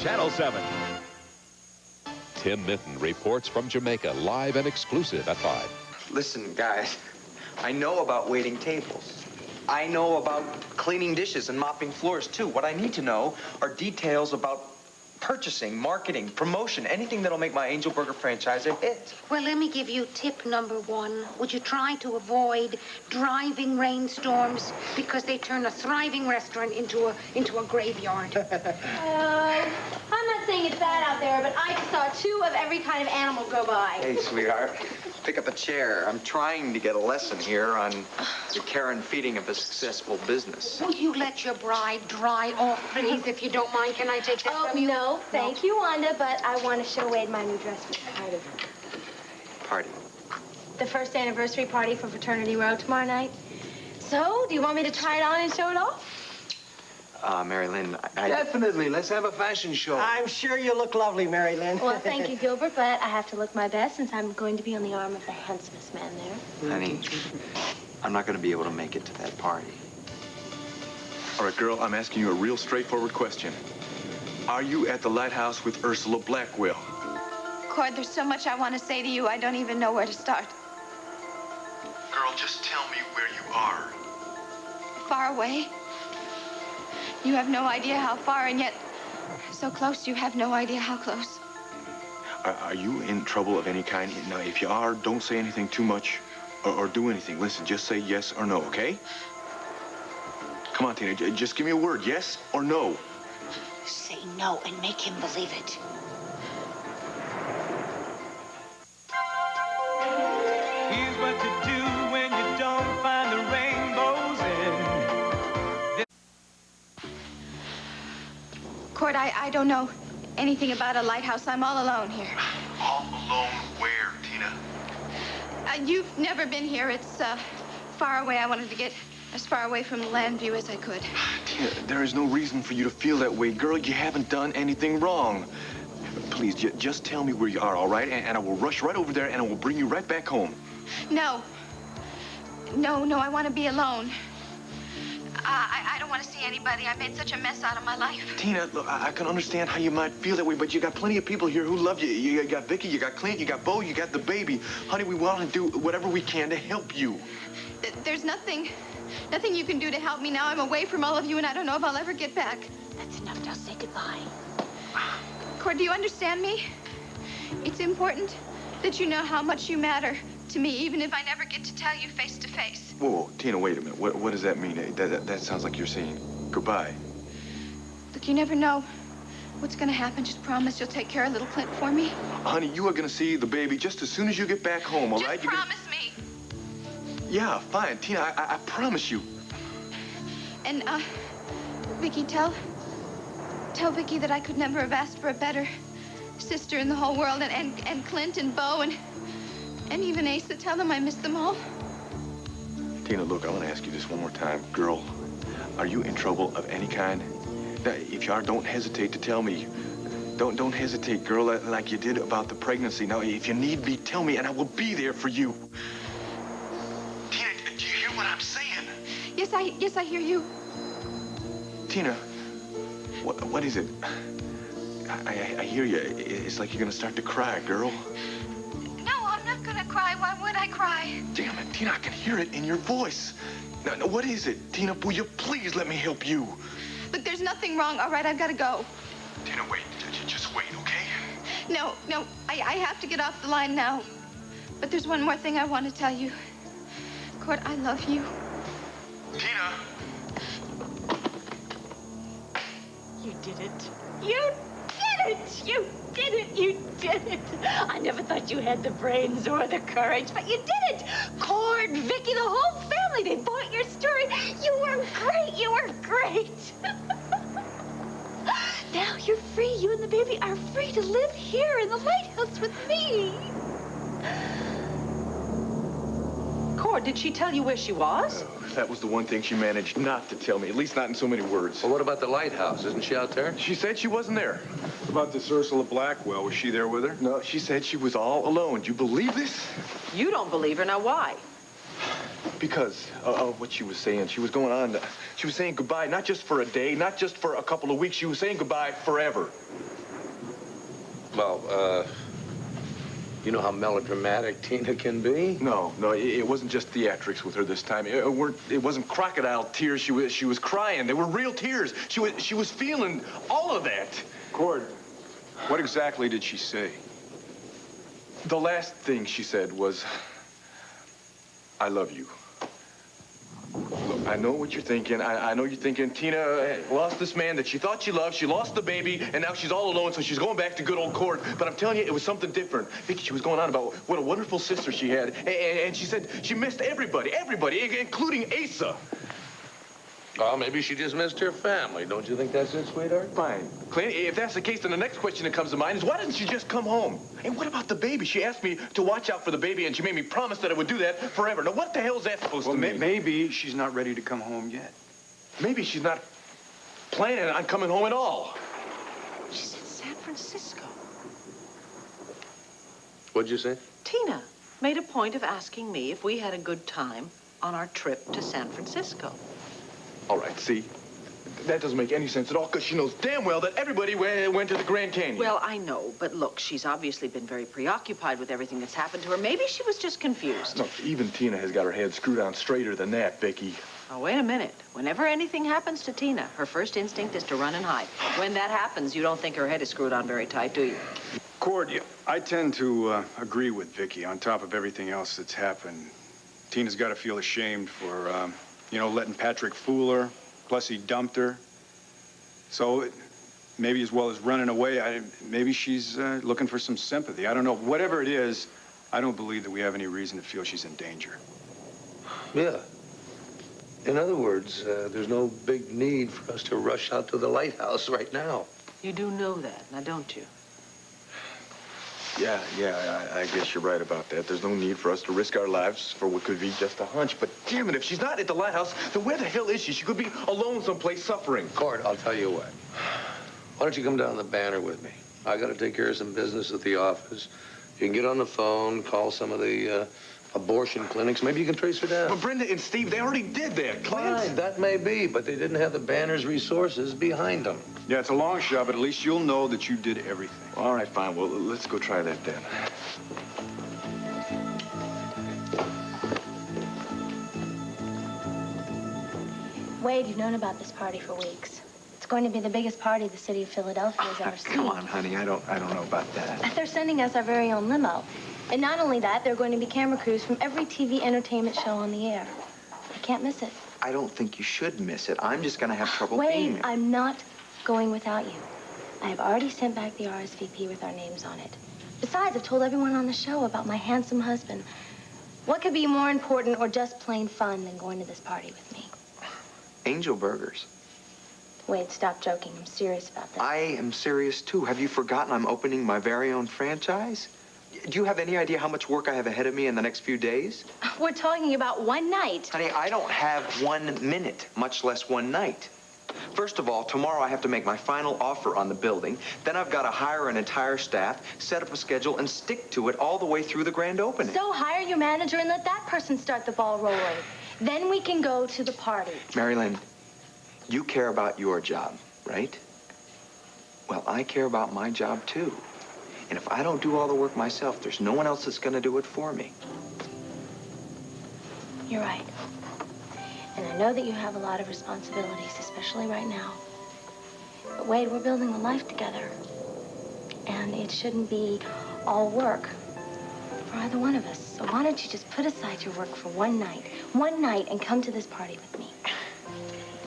Channel 7. Tim Minton reports from Jamaica, live and exclusive at 5. Listen, guys, I know about waiting tables. I know about cleaning dishes and mopping floors, too. What I need to know are details about purchasing, marketing, promotion, anything that'll make my Angel Burger franchise a hit. Well, let me give you tip number 1. Would you try to avoid driving rainstorms because they turn a thriving restaurant into a graveyard? I'm not saying it's bad out there, but I just saw 2 of every kind of animal go by. Hey, sweetheart, pick up a chair. I'm trying to get a lesson here on the care and feeding of a successful business. Will you let your bride dry off, please, if you don't mind? Can I take that from you? No, thank you, Wanda, but I want to show Wade my new dress for the party. Party? The first anniversary party for Fraternity Row tomorrow night. So, do you want me to try it on and show it off? Mary Lynn, Definitely. Let's have a fashion show. I'm sure you look lovely, Mary Lynn. Well, thank you, Gilbert, but I have to look my best since I'm going to be on the arm of the handsomest man there. Honey, I'm not going to be able to make it to that party. All right, girl, I'm asking you a real straightforward question. Are you at the lighthouse with Ursula Blackwell? Cord, there's so much I want to say to you, I don't even know where to start. Girl, just tell me where you are. Far away. You have no idea how far, and yet so close, you have no idea how close. Are you in trouble of any kind? Now, if you are, don't say anything too much or do anything. Listen, just say yes or no, okay? Come on, Tina, just give me a word, yes or no. Say no and make him believe it. Here's what to do when you don't find the rainbows in. Cord, I don't know anything about a lighthouse. I'm all alone here. All alone where, Tina? You've never been here. It's far away. I wanted to get as far away from the land view as I could. Tina, there is no reason for you to feel that way. Girl, you haven't done anything wrong. Please, just tell me where you are, all right? And I will rush right over there and I will bring you right back home. No. No, I want to be alone. I don't want to see anybody. I made such a mess out of my life. Tina, look, I can understand how you might feel that way, but you got plenty of people here who love you. You got Vicky, you got Clint, you got Bo, you got the baby. Honey, we want to do whatever we can to help you. There's nothing you can do to help me now. I'm away from all of you, and I don't know if I'll ever get back. That's enough. Now say goodbye. Cord, do you understand me? It's important that you know how much you matter to me, even if I never get to tell you face to face. Whoa, Tina, wait a minute. What does that mean? That sounds like you're saying goodbye. Look, you never know what's going to happen. Just promise you'll take care of little Clint for me. Honey, you are going to see the baby just as soon as you get back home, all right? Just promise me. Yeah, fine. Tina, I promise you. And, Vicky, tell Vicky that I could never have asked for a better sister in the whole world. And Clint and Bo and even Asa. Tell them I miss them all. Tina, look, I want to ask you this one more time. Girl, are you in trouble of any kind? Now, if you are, don't hesitate to tell me. Don't hesitate, girl, like you did about the pregnancy. Now, if you need me, tell me, and I will be there for you. Tina, do you hear what I'm saying? Yes, I hear you. Tina, what is it? I hear you. It's like you're gonna start to cry, girl. No, I'm not gonna cry. Why would I cry? Damn it, Tina, I can hear it in your voice. Now, what is it? Tina, will you please let me help you? Look, there's nothing wrong. All right, I've got to go. Tina, wait. Just wait, okay? No, I have to get off the line now. But there's one more thing I want to tell you. Cord, I love you. Tina! You did it. You did it! You did it! You did it! I never thought you had the brains or the courage, but you did it! Cord, Vicky, the whole family, they bought your story. You were great! You were great! Now you're free. You and the baby are free to live here in the lighthouse with me. Cord, did she tell you where she was? That was the one thing she managed not to tell me, at least not in so many words. Well, what about the lighthouse? Isn't she out there? She said she wasn't there. What about this Ursula Blackwell? Was she there with her? No, she said she was all alone. Do you believe this? You don't believe her. Now, why? Because of what she was saying. She was going on. She was saying goodbye, not just for a day, not just for a couple of weeks. She was saying goodbye forever. Well, you know how melodramatic Tina can be? No, it wasn't just theatrics with her this time. It wasn't crocodile tears. She was crying. They were real tears. She was feeling all of that. Cord, what exactly did she say? The last thing she said was, "I love you." Look, I know what you're thinking. I know you're thinking Tina lost this man that she thought she loved. She lost the baby, and now she's all alone, so she's going back to good old Cord. But I'm telling you, it was something different. Vicky, she was going on about what a wonderful sister she had, and she said she missed everybody, including Asa. Well, maybe she just missed her family. Don't you think that's it, sweetheart? Fine. Clint, if that's the case, then the next question that comes to mind is, why didn't she just come home? And what about the baby? She asked me to watch out for the baby, and she made me promise that I would do that forever. Now, what the hell is that supposed to mean? Maybe she's not ready to come home yet. Maybe she's not planning on coming home at all. She's in San Francisco. What'd you say? Tina made a point of asking me if we had a good time on our trip to San Francisco. All right, see? That doesn't make any sense at all, because she knows damn well that everybody went to the Grand Canyon. Well, I know, but look, she's obviously been very preoccupied with everything that's happened to her. Maybe she was just confused. Look, even Tina has got her head screwed on straighter than that, Vicky. Now, wait a minute. Whenever anything happens to Tina, her first instinct is to run and hide. When that happens, you don't think her head is screwed on very tight, do you? Cord, I tend to agree with Vicky. On top of everything else that's happened, Tina's got to feel ashamed for, letting Patrick fool her. Plus, he dumped her. So maybe as well as running away, maybe she's looking for some sympathy. I don't know. Whatever it is, I don't believe that we have any reason to feel she's in danger. Yeah. In other words, there's no big need for us to rush out to the lighthouse right now. You do know that, now don't you? Yeah, I guess you're right about that. There's no need for us to risk our lives for what could be just a hunch. But damn it, if she's not at the lighthouse, then where the hell is she? She could be alone someplace suffering. Cord, I'll tell you what. Why don't you come down to the Banner with me? I got to take care of some business at the office. You can get on the phone, call some of the abortion clinics. Maybe you can trace her down. But Brenda and Steve, they already did that, Clint. Fine, that may be, but they didn't have the Banner's resources behind them. Yeah, it's a long shot, but at least you'll know that you did everything. All right, fine. Well, let's go try that then. Wade, you've known about this party for weeks. It's going to be the biggest party the city of Philadelphia has ever seen. Come on, honey. I don't know about that. They're sending us our very own limo. And not only that, there are going to be camera crews from every TV entertainment show on the air. I can't miss it. I don't think you should miss it. I'm just going to have trouble Wade, being there. I'm not going without you. I have already sent back the RSVP with our names on it. Besides, I've told everyone on the show about my handsome husband. What could be more important or just plain fun than going to this party with me? Angel Burgers. Wade, stop joking. I'm serious about this. I am serious, too. Have you forgotten I'm opening my very own franchise? Do you have any idea how much work I have ahead of me in the next few days? We're talking about one night. Honey, I don't have 1 minute, much less one night. First of all, tomorrow I have to make my final offer on the building. Then I've got to hire an entire staff, set up a schedule, and stick to it all the way through the grand opening. So hire your manager and let that person start the ball rolling. Then we can go to the party. Mary Lynn, you care about your job, right? Well, I care about my job, too. And if I don't do all the work myself, there's no one else that's going to do it for me. You're right. And I know that you have a lot of responsibilities, especially right now. But Wade, we're building a life together. And it shouldn't be all work for either one of us. So why don't you just put aside your work for one night, and come to this party with me?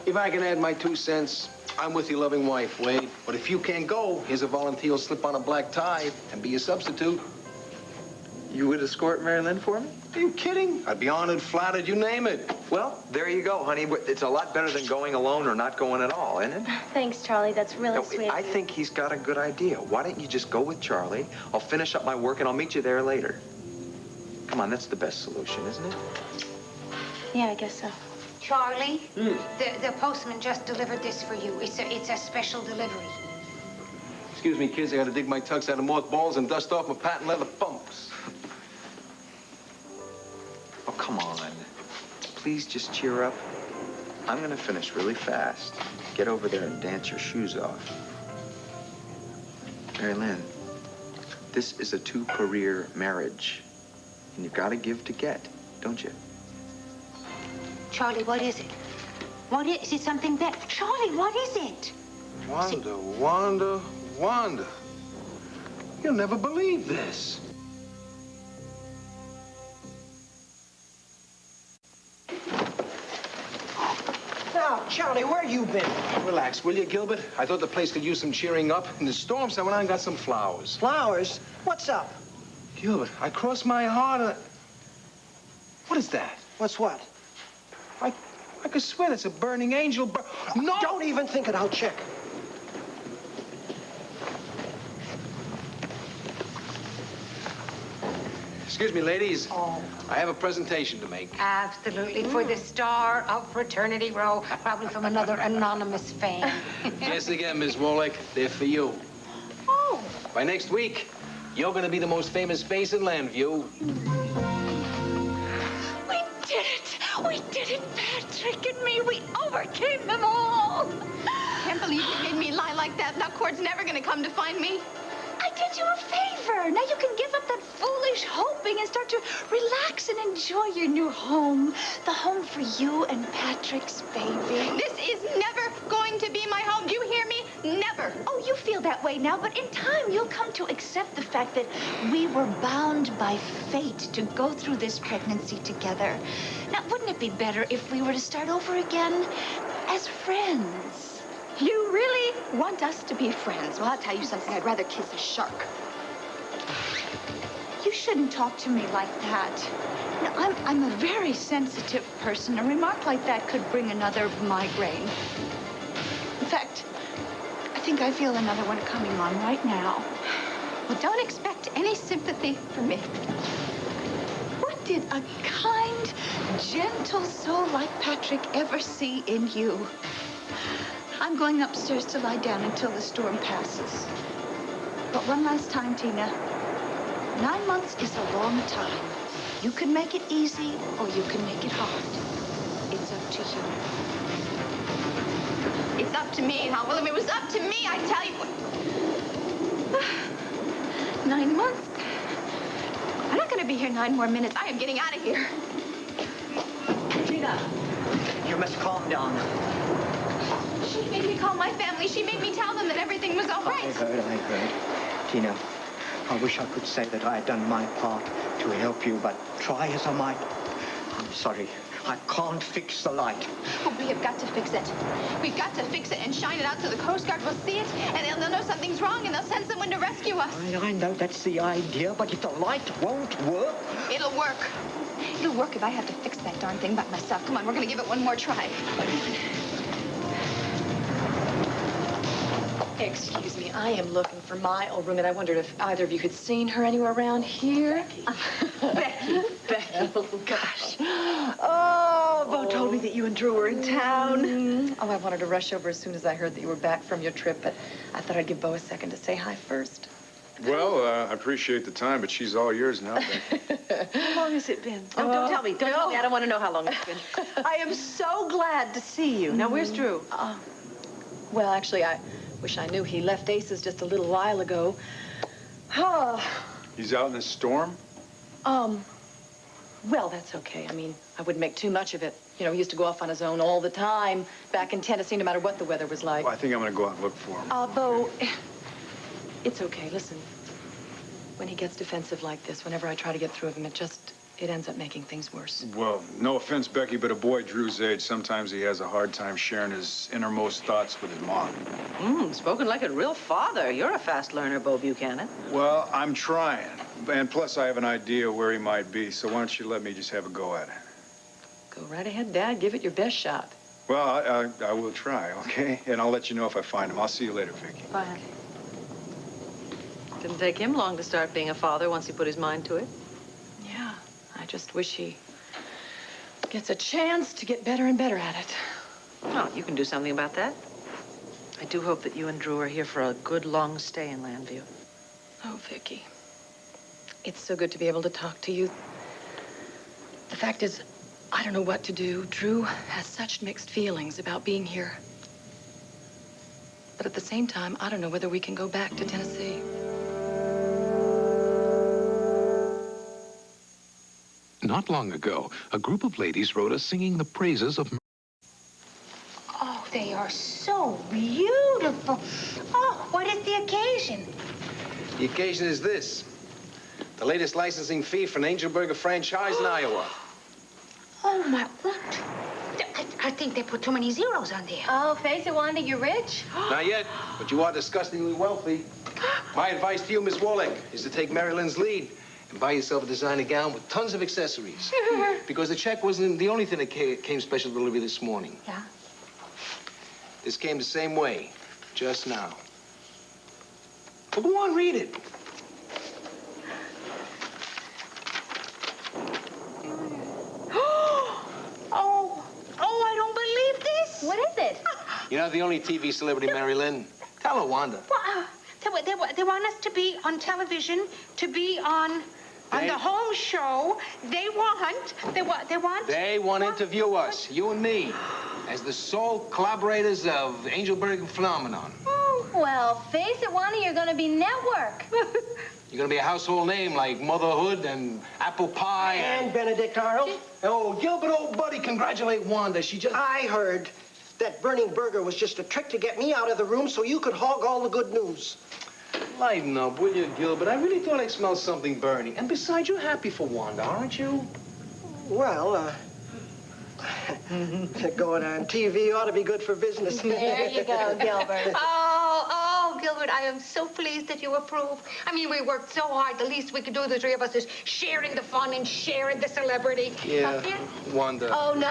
If I can add my 2 cents, I'm with your loving wife, Wade. But if you can't go, here's a volunteer who'll slip on a black tie and be a substitute. You would escort Mary Lynn for me? Are you kidding? I'd be honored, flattered, you name it. Well, there you go, honey. It's a lot better than going alone or not going at all, isn't it? Thanks, Charlie. That's really No, sweet. I think he's got a good idea. Why don't you just go with Charlie? I'll finish up my work and I'll meet you there later. Come on, that's the best solution, isn't it? Yeah, I guess so. Charlie, the postman just delivered this for you. It's a special delivery. Excuse me, kids. I gotta dig my tux out of mothballs and dust off my patent leather pumps. Oh, come on. Please just cheer up. I'm going to finish really fast. Get over there and dance your shoes off. Mary Lynn, This is a two-career marriage. And you've got to give to get, don't you? Charlie, what is it? Is it something bad? Charlie, what is it? Wanda. You'll never believe this. Now, Charlie, where you been? Relax, will you, Gilbert? I thought the place could use some cheering up. In the storm, so I went out and got some flowers. Flowers? What's up? Gilbert, I crossed my heart. What is that? What's what? I could swear that's a burning angel. No! Don't even think it. I'll check. Excuse me, ladies. Oh. I have a presentation to make. Absolutely, for the star of Fraternity Row, probably from another anonymous fan. Guess again, Miss Wallach. They're for you. Oh. By next week, you're going to be the most famous face in Landview. We did it, Patrick and me. We overcame them all. Can't believe you made me lie like that. Now Cord's never gonna come to find me. I did you a favor. Now you can give up that foolish hoping and start to relax and enjoy your new home. The home for you and Patrick's baby. This is never going to be my home. Do you hear me? Never. Oh, you feel that way now, but in time you'll come to accept the fact that we were bound by fate to go through this pregnancy together. Now, wouldn't it be better if we were to start over again as friends? You really want us to be friends? Well, I'll tell you something. I'd rather kiss a shark. You shouldn't talk to me like that. No, I'm a very sensitive person. A remark like that could bring another migraine. In fact, I think I feel another one coming on right now. Well, don't expect any sympathy from me. What did a kind, gentle soul like Patrick ever see in you? I'm going upstairs to lie down until the storm passes. But one last time, Tina. 9 months is a long time. You can make it easy or you can make it hard. It's up to you. It's up to me, huh? Well, if it was up to me, I'd tell you. 9 months? I'm not going to be here 9 more minutes. I am getting out of here. Tina, you must calm down. She made me call my family. She made me tell them that everything was all right. I heard. Tina, I wish I could say that I had done my part to help you, but try as I might, I'm sorry. I can't fix the light. Oh, we have got to fix it. We've got to fix it and shine it out so the Coast Guard will see it, and they'll know something's wrong, and they'll send someone to rescue us. I know that's the idea, but if the light won't work... It'll work. It'll work if I have to fix that darn thing by myself. Come on, we're going to give it one more try. Excuse me, I am looking for my old roommate. I wondered if either of you had seen her anywhere around here. Becky. Oh, gosh. Oh, Bo told me that you and Drew were in town. Oh, I wanted to rush over as soon as I heard that you were back from your trip, but I thought I'd give Bo a second to say hi first. Well, I appreciate the time, but she's all yours now, Becky. How long has it been? No, don't tell me. Don't tell me. I don't want to know how long it's been. I am so glad to see you. Now, where's Drew? Well, actually, I wish I knew. He left Aces just a little while ago. Oh. He's out in the storm? Well, that's okay. I mean, I wouldn't make too much of it. You know, he used to go off on his own all the time back in Tennessee, no matter what the weather was like. Well, I think I'm going to go out and look for him. Bo, it's okay. Listen, when he gets defensive like this, whenever I try to get through of him, it ends up making things worse. Well, no offense, Becky, but a boy Drew's age, sometimes he has a hard time sharing his innermost thoughts with his mom. Spoken like a real father. You're a fast learner, Bo Buchanan. Well, I'm trying. And plus, I have an idea where he might be, so why don't you let me just have a go at it? Go right ahead, Dad. Give it your best shot. Well, I will try, okay? And I'll let you know if I find him. I'll see you later, Vicky. Bye. Didn't take him long to start being a father once he put his mind to it. Yeah, I just wish he gets a chance to get better and better at it. Well, you can do something about that. I do hope that you and Drew are here for a good long stay in Landview. Oh, Vicky. It's so good to be able to talk to you. The fact is, I don't know what to do. Drew has such mixed feelings about being here. But at the same time, I don't know whether we can go back to Tennessee. Not long ago, a group of ladies wrote us singing the praises of... Oh, they are so beautiful. Oh, what is the occasion? The occasion is this. The latest licensing fee for an Angelburger franchise in Iowa. Oh, my, what? I think they put too many zeros on there. Oh, face it, Wanda, you're rich. Not yet, but you are disgustingly wealthy. My advice to you, Miss Wallach, is to take Mary Lynn's lead and buy yourself a designer gown with tons of accessories. Because the check wasn't the only thing that came special delivery this morning. Yeah? This came the same way, just now. Well, go on, read it. Oh, I don't believe this. What is it? You're not the only TV celebrity, Mary Lynn. Tell her, Wanda. Well, they want us to be on television, to be on the home show. They want They want to interview us, you and me, as the sole collaborators of Angelburger Phenomenon. Well, face it, Wanda, you're going to be network. You're going to be a household name like Motherhood and Apple Pie And Benedict Arnold. Oh, Gilbert, old buddy, congratulate Wanda. She just... I heard that burning burger was just a trick to get me out of the room so you could hog all the good news. Lighten up, will you, Gilbert? I really thought I smelled something burning. And besides, you're happy for Wanda, aren't you? Well, going on TV ought to be good for business. There you go, Gilbert. Oh, Gilbert, I am so pleased that you approve. I mean, we worked so hard. The least we could do, the three of us, is sharing the fun and sharing the celebrity. Yeah, Wanda. Oh, no.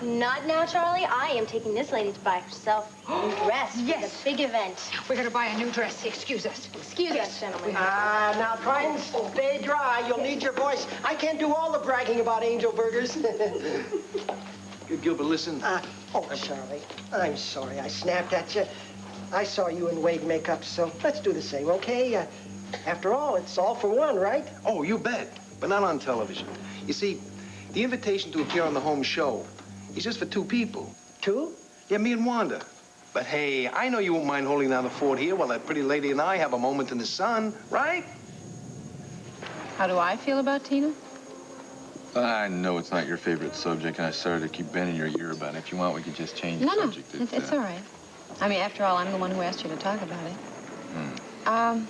Not now, Charlie. I am taking this lady to buy herself a new dress for the big event. We're going to buy a new dress. Excuse us. Excuse us, gentlemen. Now try and stay dry. You'll need your voice. I can't do all the bragging about angel burgers. Gilbert, listen. Charlie, I'm sorry I snapped at you. I saw you in Wade makeup, so let's do the same, okay? After all, it's all for one, right? Oh, you bet. But not on television. You see, the invitation to appear on the home show is just for two people. Two? Yeah, me and Wanda. But hey, I know you won't mind holding down the fort here while that pretty lady and I have a moment in the sun, right? How do I feel about Tina? I know it's not your favorite subject, and I started to keep bending your ear about it. If you want, we could just change the subject. It's all right. I mean, after all, I'm the one who asked you to talk about it. Well,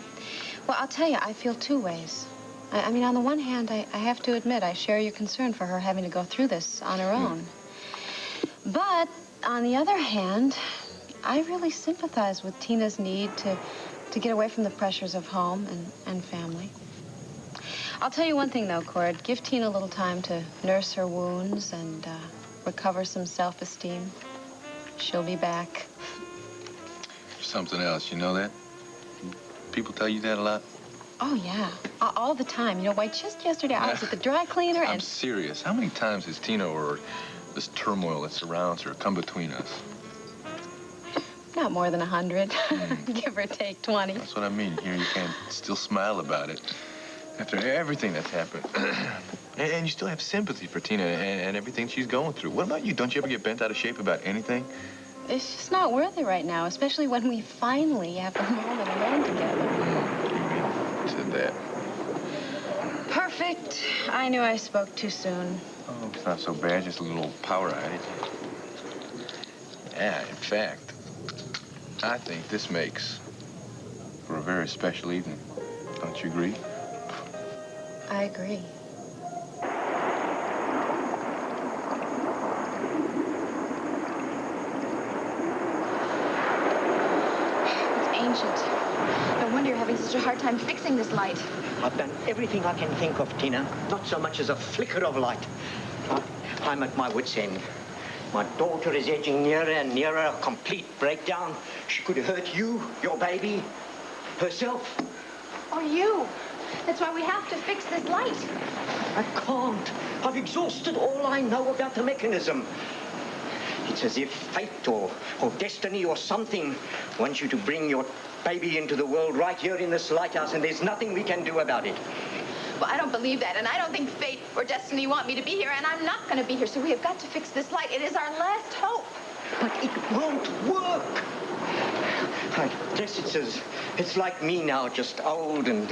I'll tell you, I feel two ways. I mean, on the one hand, I have to admit, I share your concern for her having to go through this on her own. But on the other hand, I really sympathize with Tina's need to get away from the pressures of home and family. I'll tell you one thing, though, Cord. Give Tina a little time to nurse her wounds and recover some self-esteem. She'll be back. Something else, you know that? People tell you that a lot? Oh, yeah. All the time. You know, why, just yesterday I was at the dry cleaner I'm and... serious. How many times has Tina or this turmoil that surrounds her come between us? Not more than 100. Give or take 20. That's what I mean. Here you can still smile about it after everything that's happened. and you still have sympathy for Tina and everything she's going through. What about you? Don't you ever get bent out of shape about anything? It's just not worth it right now, especially when we finally have a moment alone together. You said that. Perfect. I knew I spoke too soon. Oh, it's not so bad. Just a little power outage. Yeah, in fact, I think this makes for a very special evening. Don't you agree? I agree. Ancient. No wonder you're having such a hard time fixing this light. I've done everything I can think of, Tina. Not so much as a flicker of light. I'm at my wit's end. My daughter is edging nearer and nearer a complete breakdown. She could hurt you, your baby, herself. Or you. That's why we have to fix this light. I can't. I've exhausted all I know about the mechanism. It's as if fate or destiny or something wants you to bring your baby into the world right here in this lighthouse, and there's nothing we can do about it. Well, I don't believe that, and I don't think fate or destiny want me to be here, and I'm not going to be here, so we have got to fix this light. It is our last hope. But it won't work. I guess it's like me now, just old and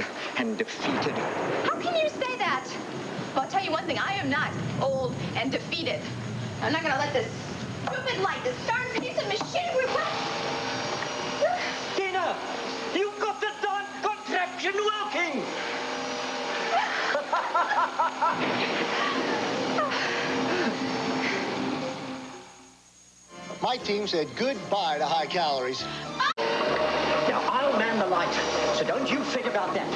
defeated. How can you say that? Well, I'll tell you one thing. I am not old and defeated. I'm not going to let this stupid light, this darn piece of machinery... Tina, you've got the darn contraption working. My team said goodbye to high calories. Now, I'll man the light, so don't you fret about that.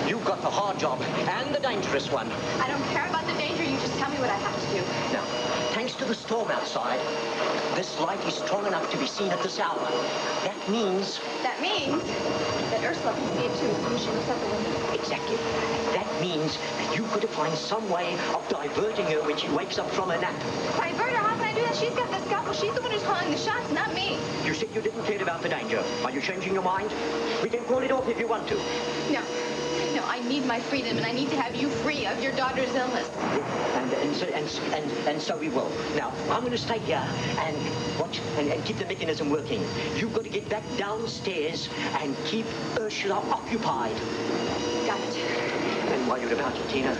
You've got the hard job and the dangerous one. I don't care about the danger. You just tell me what I have to do. Now, thanks to the storm outside, this light is strong enough to be seen at this hour. That means... That means that Ursula can see it too as soon as she looks out the window. Exactly. That means that you could find some way of diverting her when she wakes up from her nap. Divert her? How can I do that? She's got the scalpel. She's the one who's calling the shots, not me. You said you didn't care about the danger. Are you changing your mind? We can call it off if you want to. No. No, I need my freedom, and I need to have you free of your daughter's illness. And so we will. Now, I'm going to stay here and watch and keep the mechanism working. You've got to get back downstairs and keep Ursula occupied. Got it. And while you're about it, Tina,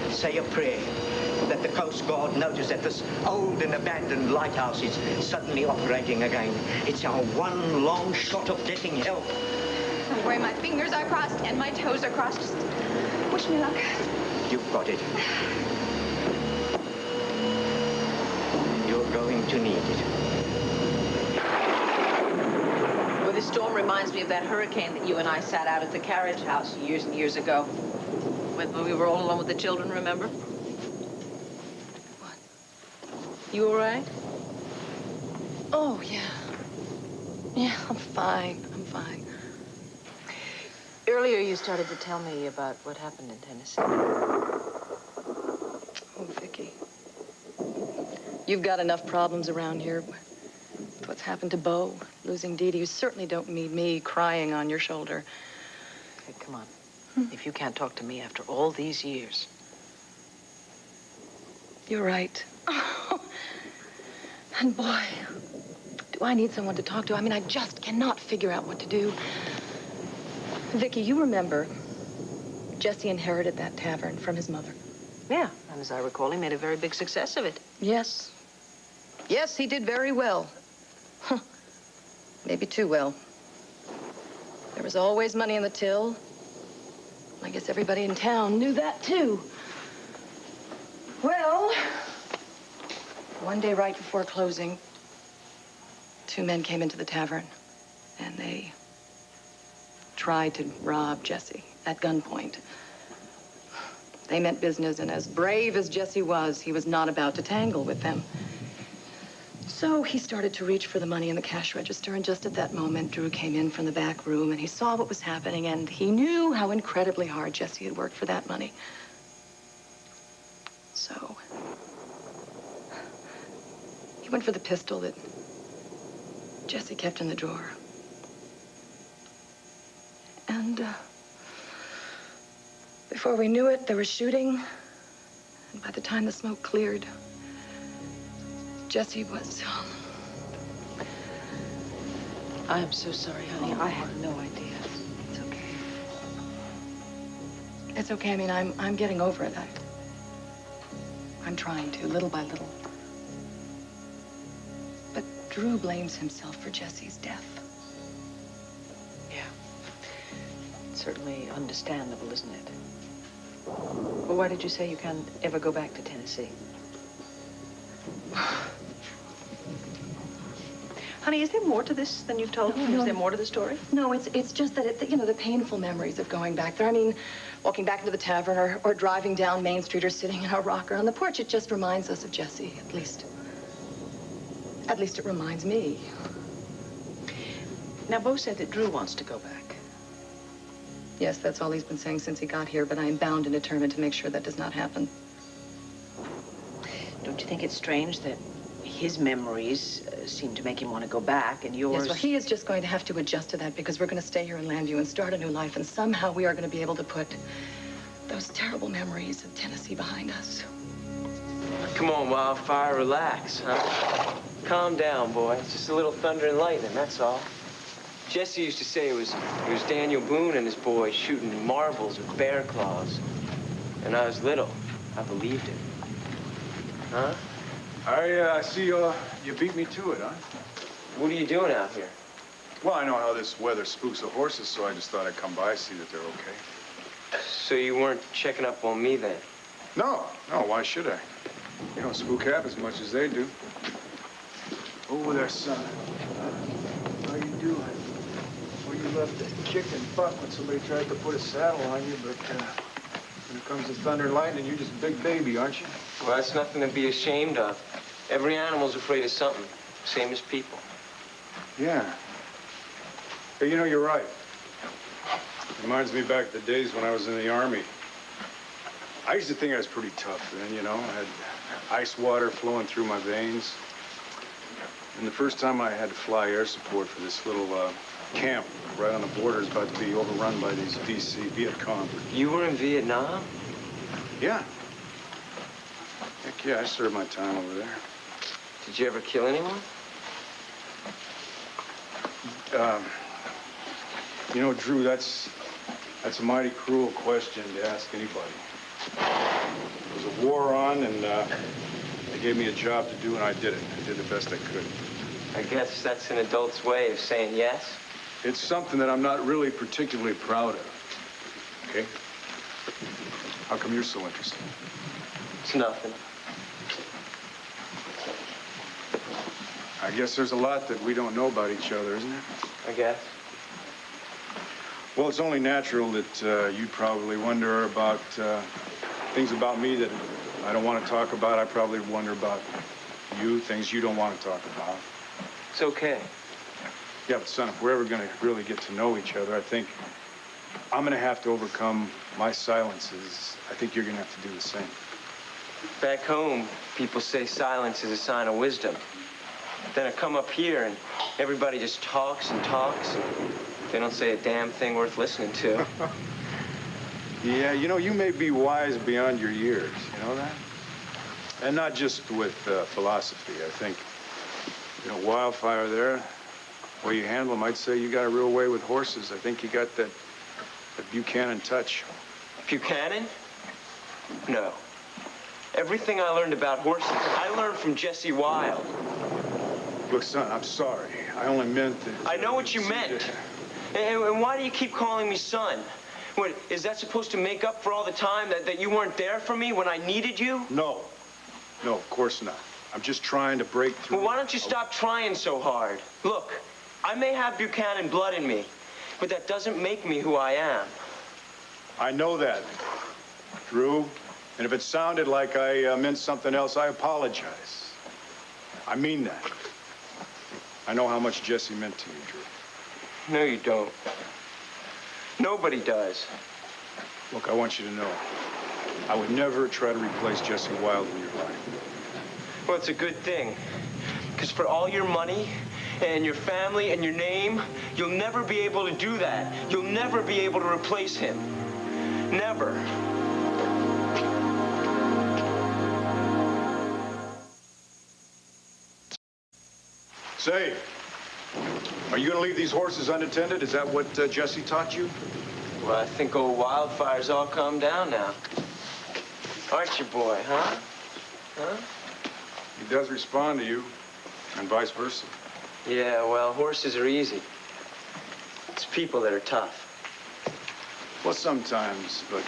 say a prayer that the Coast Guard notice that this old and abandoned lighthouse is suddenly operating again. It's our one long shot of getting help. Don't worry, my fingers are crossed and my toes are crossed. Just wish me luck. You've got it. You're going to need it. Well, this storm reminds me of that hurricane that you and I sat out at the carriage house years and years ago. When we were all alone with the children, remember? What? You all right? Oh, yeah. Yeah, I'm fine. I'm fine. Earlier, you started to tell me about what happened in Tennessee. Oh, Vicky. You've got enough problems around here. With what's happened to Bo, losing Dee Dee. You certainly don't need me crying on your shoulder. Hey, come on. If you can't talk to me after all these years. You're right. And boy, do I need someone to talk to. I mean, I just cannot figure out what to do. Vicky, you remember Jesse inherited that tavern from his mother. Yeah, and as I recall, he made a very big success of it. Yes. Yes, he did very well. Huh. Maybe too well. There was always money in the till. I guess everybody in town knew that, too. Well, one day right before closing, 2 men came into the tavern, and they tried to rob Jesse at gunpoint. They meant business, and as brave as Jesse was, he was not about to tangle with them. So he started to reach for the money in the cash register, and just at that moment, Drew came in from the back room, and he saw what was happening, and he knew how incredibly hard Jesse had worked for that money. So he went for the pistol that Jesse kept in the drawer. And before we knew it, there was shooting. And by the time the smoke cleared, Jesse was... I am so sorry, honey. I had no idea. It's okay. It's okay. I mean, I'm getting over it. I'm trying to, little by little. But Drew blames himself for Jesse's death. Yeah. It's certainly understandable, isn't it? Well, why did you say you can't ever go back to Tennessee? Honey, is there more to this than you've told me? No. Is there more to the story? No, it's just that, the painful memories of going back there. I mean, walking back into the tavern or driving down Main Street or sitting in our rocker on the porch, it just reminds us of Jesse, at least. At least it reminds me. Now, Bo said that Drew wants to go back. Yes, that's all he's been saying since he got here, but I am bound and determined to make sure that does not happen. Don't you think it's strange that his memories seem to make him want to go back, and yours... Yes, well, he is just going to have to adjust to that because we're going to stay here in Landview and start a new life, and somehow we are going to be able to put those terrible memories of Tennessee behind us. Come on, Wildfire, relax, huh? Calm down, boy. It's just a little thunder and lightning, that's all. Jesse used to say it was Daniel Boone and his boys shooting marbles with bear claws. And I was little. I believed it. Huh? I see you beat me to it, huh? What are you doing out here? Well, I know how this weather spooks the horses, so I just thought I'd come by, see that they're okay. So you weren't checking up on me then? No, why should I? You don't spook half as much as they do. Over there, son. How you doing? Well, you left the kick and butt when somebody tried to put a saddle on you, but when it comes to thunder and lightning, you're just a big baby, aren't you? Well, that's nothing to be ashamed of. Every animal's afraid of something, same as people. Yeah. Hey, you know, you're right. Reminds me back to the days when I was in the Army. I used to think I was pretty tough then, you know. I had ice water flowing through my veins. And the first time I had to fly air support for this little camp right on the border is about to be overrun by these DC Viet Cong. You were in Vietnam? Yeah. Heck yeah, I served my time over there. Did you ever kill anyone? You know, Drew, that's a mighty cruel question to ask anybody. There was a war on, and they gave me a job to do, and I did it. I did the best I could. I guess that's an adult's way of saying yes. It's something that I'm not really particularly proud of, okay? How come you're so interested? It's nothing. I guess there's a lot that we don't know about each other, isn't there? I guess. Well, it's only natural that you'd probably wonder about things about me that I don't want to talk about. I probably wonder about you, things you don't want to talk about. It's okay. Yeah, but son, if we're ever going to really get to know each other, I think I'm going to have to overcome my silences. I think you're going to have to do the same. Back home, people say silence is a sign of wisdom. Then I come up here and everybody just talks and talks. And they don't say a damn thing worth listening to. Yeah, you know, you may be wise beyond your years, you know that? And not just with philosophy. I think, you know, Wildfire there, the way you handle them, I'd say you got a real way with horses. I think you got that Buchanan touch. Buchanan? No. Everything I learned about horses, I learned from Jesse Wilde. Look, son, I'm sorry. I only meant that... I know what you meant. And why do you keep calling me son? What, is that supposed to make up for all the time that you weren't there for me when I needed you? No. No, of course not. I'm just trying to break through. Well, why don't you stop trying so hard? Look, I may have Buchanan blood in me, but that doesn't make me who I am. I know that, Drew. And if it sounded like I meant something else, I apologize. I mean that. I know how much Jesse meant to you, Drew. No, you don't. Nobody does. Look, I want you to know, I would never try to replace Jesse Wilde in your life. Well, it's a good thing. Because for all your money and your family and your name, you'll never be able to do that. You'll never be able to replace him. Never. Say, are you going to leave these horses unattended? Is that what Jesse taught you? Well, I think old Wildfire's all calmed down now. Aren't you, boy, huh? Huh? He does respond to you, and vice versa. Yeah, well, horses are easy. It's people that are tough. Well, sometimes, but,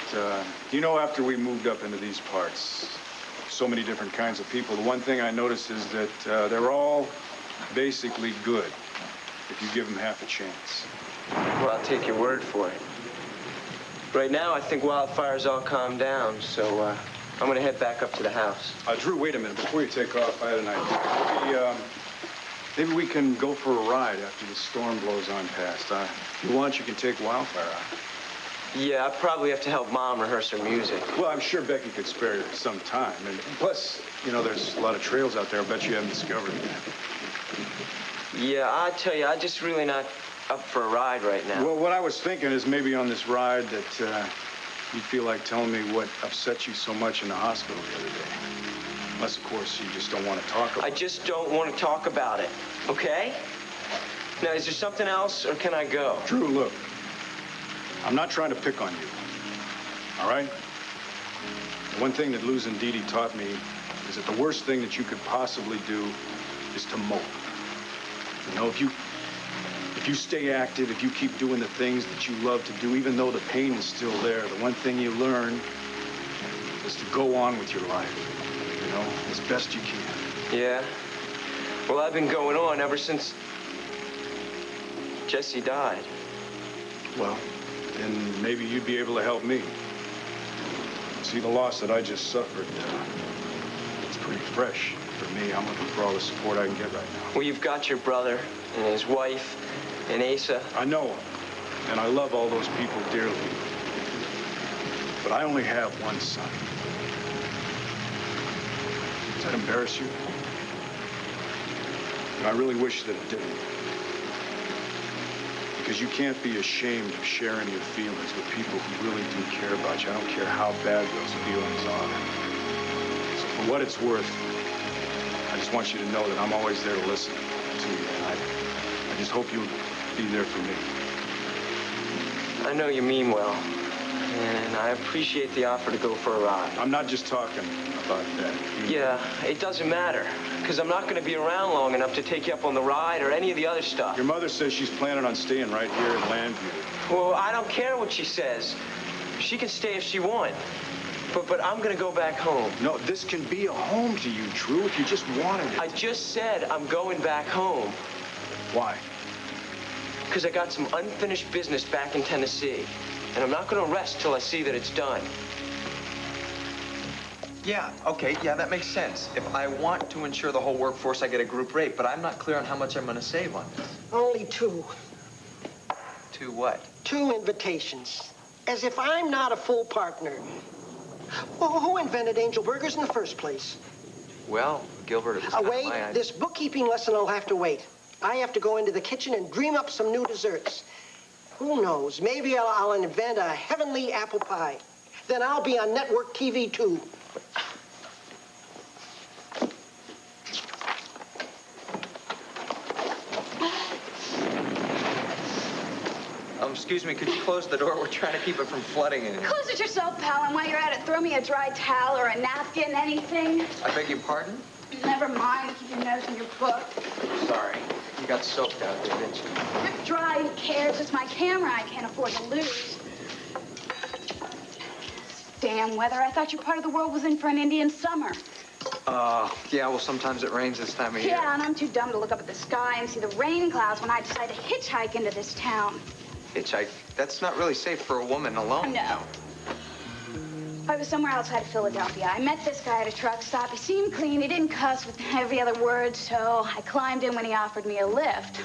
you know, after we moved up into these parts, so many different kinds of people, the one thing I noticed is that they're all basically good if you give them half a chance. Well, I'll take your word for it. Right now, I think Wildfire's all calmed down, so I'm gonna head back up to the house. Drew, wait a minute. Before you take off, I had an idea. Maybe we can go for a ride after the storm blows on past. If you want, you can take Wildfire out. Yeah, I probably have to help Mom rehearse her music. Well, I'm sure Becky could spare you some time. And plus, you know, there's a lot of trails out there I bet you haven't discovered yet. Yeah, I tell you, I'm just really not up for a ride right now. Well, what I was thinking is maybe on this ride that you'd feel like telling me what upset you so much in the hospital the other day. Unless, of course, you just don't want to talk about it. I just don't want to talk about it, okay? Now, is there something else, or can I go? Drew, look. I'm not trying to pick on you, all right? One thing that losing Dee Dee taught me is that the worst thing that you could possibly do is to mope. You know, if you stay active, if you keep doing the things that you love to do, even though the pain is still there, the one thing you learn is to go on with your life, you know, as best you can. Yeah. Well, I've been going on ever since Jesse died. Well, then maybe you'd be able to help me. See, the loss that I just suffered, it's pretty fresh for me. I'm looking for all the support I can get right now. Well, you've got your brother and his wife and Asa. I know them, and I love all those people dearly. But I only have one son. Does that embarrass you? And I really wish that it didn't. Because you can't be ashamed of sharing your feelings with people who really do care about you. I don't care how bad those feelings are. So for what it's worth, I just want you to know that I'm always there to listen to you. And I just hope you'll be there for me. I know you mean well, and I appreciate the offer to go for a ride. I'm not just talking about that. Yeah, it doesn't matter, because I'm not going to be around long enough to take you up on the ride or any of the other stuff. Your mother says she's planning on staying right here in Landview. Well, I don't care what she says. She can stay if she wants. But I'm going to go back home. No, this can be a home to you, Drew, if you just wanted it. I just said I'm going back home. Why? Because I got some unfinished business back in Tennessee. And I'm not going to rest till I see that it's done. Yeah, okay, yeah, that makes sense. If I want to ensure the whole workforce, I get a group rate, but I'm not clear on how much I'm going to save on this. Only 2. 2 what? 2 invitations. As if I'm not a full partner. Well, who invented angel burgers in the first place? Well, Gilbert, it was kind of Wait, my idea. this bookkeeping lesson will have to wait. I have to go into the kitchen and dream up some new desserts. Who knows? Maybe I'll invent a heavenly apple pie. Then I'll be on network TV too. Excuse me, could you close the door? We're trying to keep it from flooding in here. Close it yourself, pal, and while you're at it, throw me a dry towel or a napkin, anything. I beg your pardon? Never mind, keep your nose in your book. Sorry. You got soaked out there, didn't you? If dry, who cares? It's my camera I can't afford to lose. Damn weather. I thought your part of the world was in for an Indian summer. Yeah, well, sometimes it rains this time of year. Yeah, and I'm too dumb to look up at the sky and see the rain clouds when I decide to hitchhike into this town. Hitchhike? That's not really safe for a woman alone. No. I was somewhere outside of Philadelphia. I met this guy at a truck stop. He seemed clean. He didn't cuss with every other word, so I climbed in when he offered me a lift.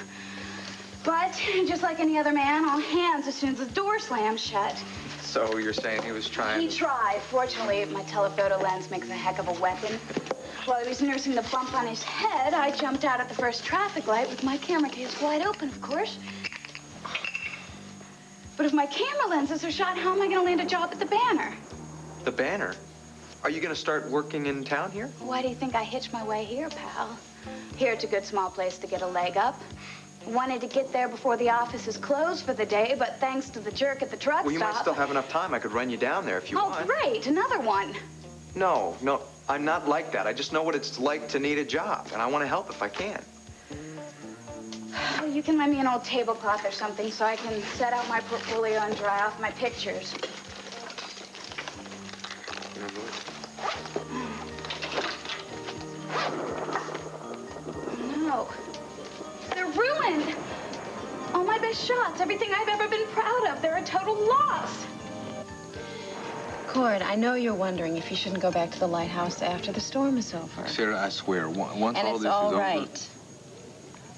But just like any other man, all hands as soon as the door slammed shut. So you're saying he was trying... He tried. Fortunately, my telephoto lens makes a heck of a weapon. While he was nursing the bump on his head, I jumped out at the first traffic light with my camera case wide open, of course. But if my camera lenses are shot, how am I going to land a job at the Banner? The Banner? Are you going to start working in town here? Why do you think I hitched my way here, pal? Here, it's a good small place to get a leg up. Wanted to get there before the office is closed for the day, but thanks to the jerk at the truck Well, you stop... might still have enough time. I could run you down there if you want. Oh, great. Another one. No, I'm not like that. I just know what it's like to need a job, and I want to help if I can. Well, you can lend me an old tablecloth or something so I can set out my portfolio and dry off my pictures. No. They're ruined. All my best shots, everything I've ever been proud of, they're a total loss. Cord, I know you're wondering if you shouldn't go back to the lighthouse after the storm is over. Sarah, I swear, once And all it's this is all over... right.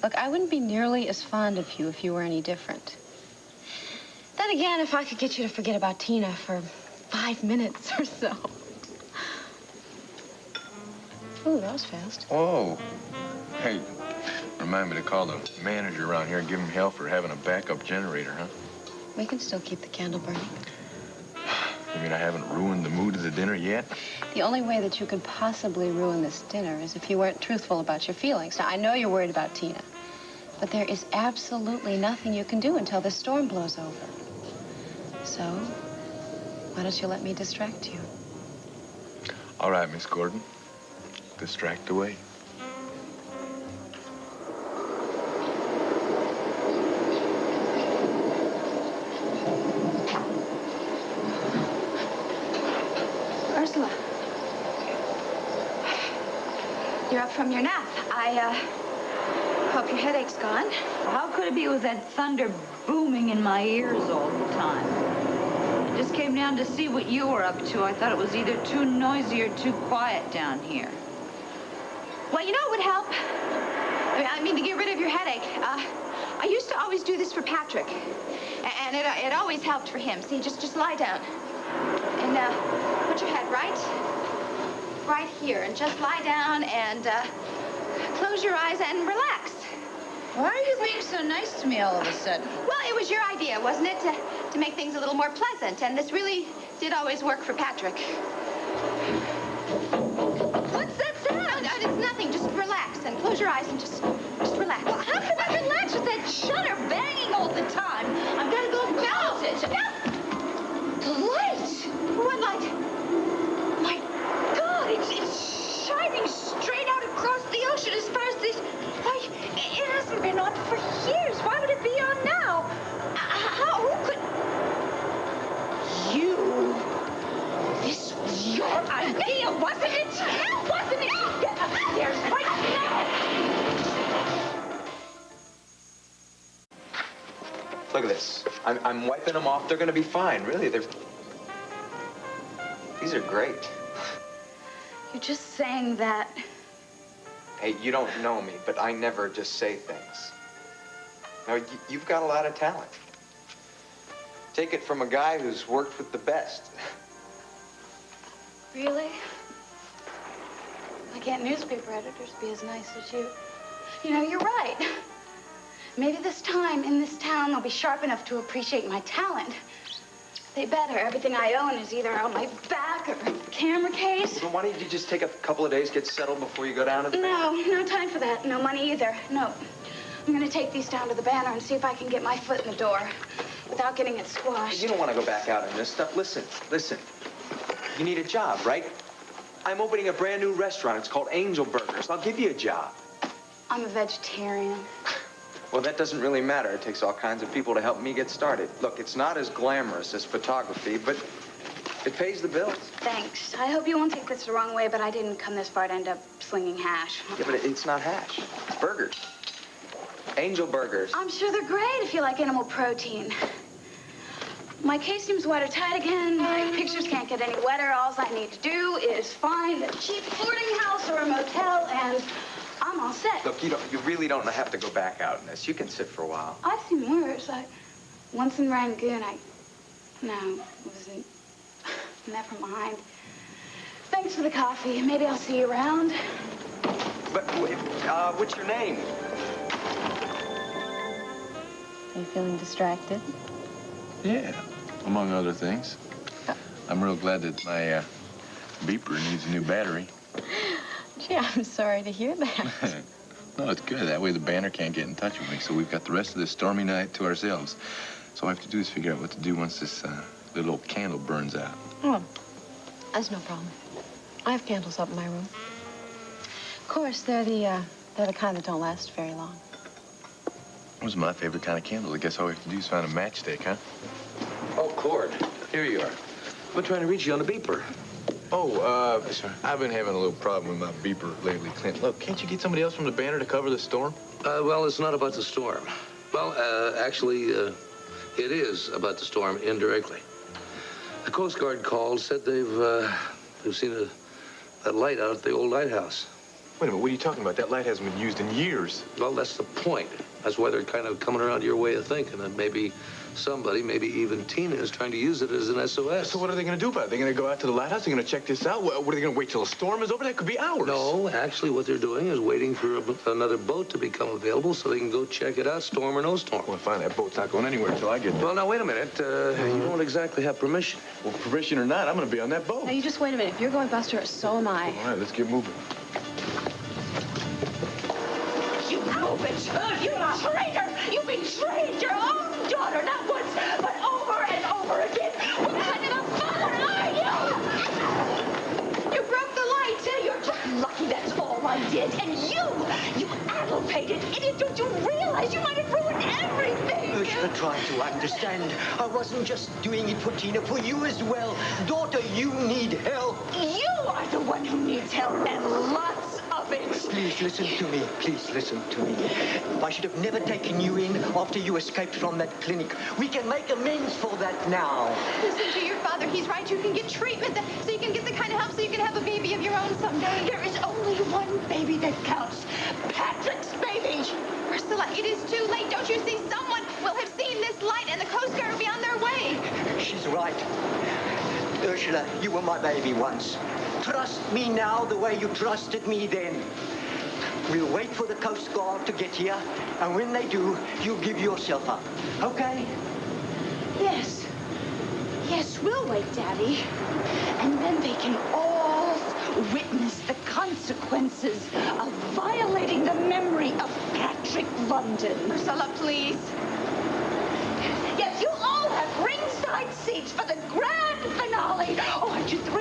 Look, I wouldn't be nearly as fond of you if you were any different. Then again, if I could get you to forget about Tina for 5 minutes or so. Ooh, that was fast. Oh. Hey, remind me to call the manager around here and give him hell for having a backup generator, huh? We can still keep the candle burning. You mean I haven't ruined the mood of the dinner yet? The only way that you could possibly ruin this dinner is if you weren't truthful about your feelings. Now, I know you're worried about Tina, but there is absolutely nothing you can do until this storm blows over. So, why don't you let me distract you? All right, Miss Gordon. Distract away. Ursula. You're up from your nap. I hope your headache's gone. How could it be with that thunder booming in my ears all the time? I just came down to see what you were up to. I thought it was either too noisy or too quiet down here. Well, you know what would help? I mean, to get rid of your headache. I used to always do this for Patrick. And it always helped for him. See, just lie down. And put your head right here. And just lie down and close your eyes and relax. Why are you being so nice to me all of a sudden? Well, it was your idea, wasn't it? To make things a little more pleasant. And this really did always work for Patrick. What's that sound? No, it's nothing. Just relax and close your eyes and just relax. Well, how can I relax with that shutter banging all the time? I've got to go balance it. The light! What light? My God, it's shining straight out across the ocean as far as this... Why, it hasn't been on for years. Why would it be on now? Who could... You... This was your idea, wasn't it? Wasn't it? Get upstairs right now! Look at this. I'm wiping them off. They're gonna be fine. Really, these are great. You're just saying that. Hey, you don't know me, but I never just say things. Now, you've got a lot of talent. Take it from a guy who's worked with the best. Really? Why can't newspaper editors be as nice as you? You know, you're right. Maybe this time in this town they'll be sharp enough to appreciate my talent. They better. Everything I own is either on my back or a camera case. Well, why don't you just take a couple of days, get settled before you go down to the No, no time for that. No money either. No. I'm gonna take these down to the Banner and see if I can get my foot in the door without getting it squashed. You don't want to go back out on this stuff. Listen. You need a job, right? I'm opening a brand new restaurant. It's called Angel Burgers. I'll give you a job. I'm a vegetarian. Well, that doesn't really matter. It takes all kinds of people to help me get started. Look, it's not as glamorous as photography, but it pays the bills. Thanks. I hope you won't take this the wrong way, but I didn't come this far to end up slinging hash. Yeah, but it's not hash. It's burgers. Angel Burgers. I'm sure they're great if you like animal protein. My case seems watertight again. My pictures can't get any wetter. All I need to do is find a cheap boarding house or a motel, and I'm all set. Look, you really don't have to go back out in this. You can sit for a while. I've seen worse. Once in Rangoon, no, it wasn't. Never mind. Thanks for the coffee. Maybe I'll see you around. But, what's your name? Are you feeling distracted? Yeah, among other things. I'm real glad that my beeper needs a new battery. Gee, I'm sorry to hear that. No, it's good. That way the Banner can't get in touch with me, so we've got the rest of this stormy night to ourselves. So all I have to do is figure out what to do once this little old candle burns out. Oh, that's no problem. I have candles up in my room. Of course, they're the kind that don't last very long. Those are my favorite kind of candles. I guess all we have to do is find a matchstick, huh? Oh, Cord, here you are. I've been trying to reach you on the beeper. Oh, I've been having a little problem with my beeper lately, Clint. Look, can't you get somebody else from the Banner to cover the storm? Well, it's not about the storm. Well, actually, it is about the storm indirectly. The Coast Guard called, said they've seen that light out at the old lighthouse. Wait a minute, what are you talking about? That light hasn't been used in years. Well, that's the point. That's why they're kind of coming around your way of thinking that maybe somebody, maybe even Tina, is trying to use it as an SOS. So what are they going to do about it? They're going to go out to the lighthouse? They're going to check this out? What are they going to wait till the storm is over? That could be hours. No, actually, what they're doing is waiting for another boat to become available so they can go check it out, storm or no storm. Well, fine. That boat's not going anywhere until I get there. Well, now, wait a minute. You don't exactly have permission. Well, permission or not, I'm going to be on that boat. Now, you just wait a minute. If you're going, Buster, so am I. All right, let's get moving. You bitch! You traitor! You betrayed your own daughter, not once, but over and over again. What kind of a father are you? You broke the did. And you addle-pated idiot. Don't you realize you might have ruined everything? Ursula, try to understand. I wasn't just doing it for Tina, for you as well. Daughter, you need help. You are the one who needs help, and lots of it. Please listen to me. Please listen to me. I should have never taken you in after you escaped from that clinic. We can make amends for that now. Listen to your father. He's right. You can get treatment so you can get the kind of help so you can have a baby of your own someday. There is only one baby that counts. Patrick's baby. Ursula, it is too late. Don't you see? Someone will have seen this light and the Coast Guard will be on their way. She's right. Ursula, you were my baby once. Trust me now the way you trusted me then. We'll wait for the Coast Guard to get here, and when they do, you'll give yourself up. Okay? Yes. Yes, we'll wait, Daddy. And then they can all witness the consequences of violating the memory of Patrick London. Ursula, please. Yes, you all have ringside seats for the grand finale. Oh, aren't you thrilled?